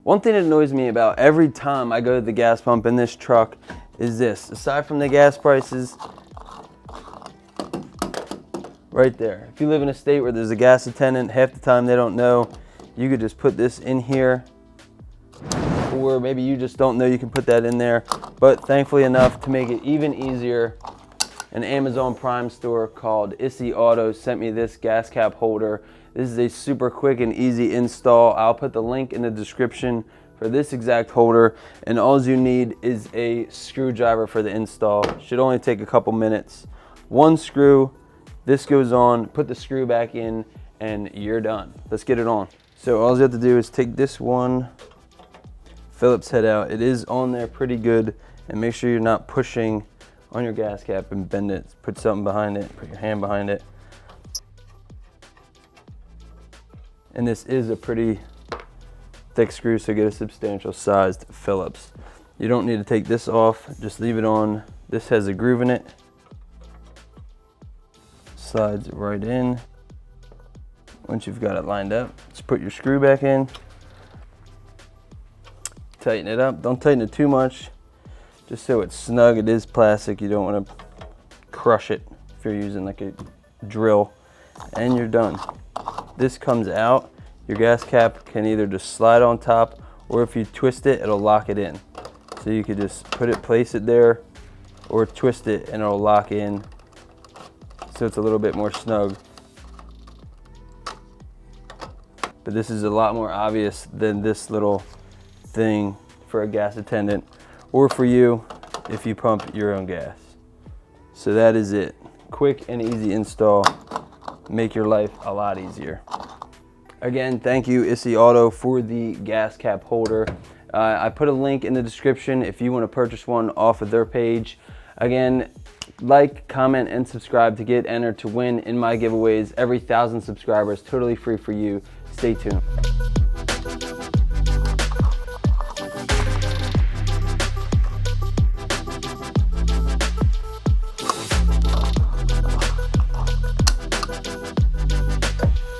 One thing that annoys me about every time I go to the gas pump in this truck is this. Aside from the gas prices, right there. If you live in a state where there's a gas attendant, half the time they don't know, you could just put this in here. Or maybe you just don't know you can put that in there. But thankfully enough, to make it even easier, an Amazon Prime store called Issy Auto sent me this gas cap holder. This is a super quick and easy install. I'll put the link in the description for this exact holder, and all you need is a screwdriver for the install. Should only take a couple minutes. One screw, this goes on, put the screw back in, and you're done. Let's get it on. So all you have to do is take this one Phillips head out. It is on there pretty good, and make sure you're not pushing on your gas cap and bend it. Put something behind it, put your hand behind it. And this is a pretty thick screw, so get a substantial sized Phillips. You don't need to take this off, just leave it on. This has a groove in it. Slides right in. Once you've got it lined up, just put your screw back in. Tighten it up, don't tighten it too much, just so it's snug. It is plastic, you don't want to crush it if you're using like a drill, and you're done. This comes out, your gas cap can either just slide on top, or if you twist it, it'll lock it in. So you could just place it there, or twist it and it'll lock in, so it's a little bit more snug. But this is a lot more obvious than this little thing for a gas attendant, or for you if you pump your own gas. So that is it. Quick and easy install. Make your life a lot easier. Again, thank you Issy Auto for the gas cap holder. I put a link in the description if you want to purchase one off of their page. Again, like, comment, and subscribe to get entered to win in my giveaways. Every 1,000 subscribers, totally free for you. Stay tuned.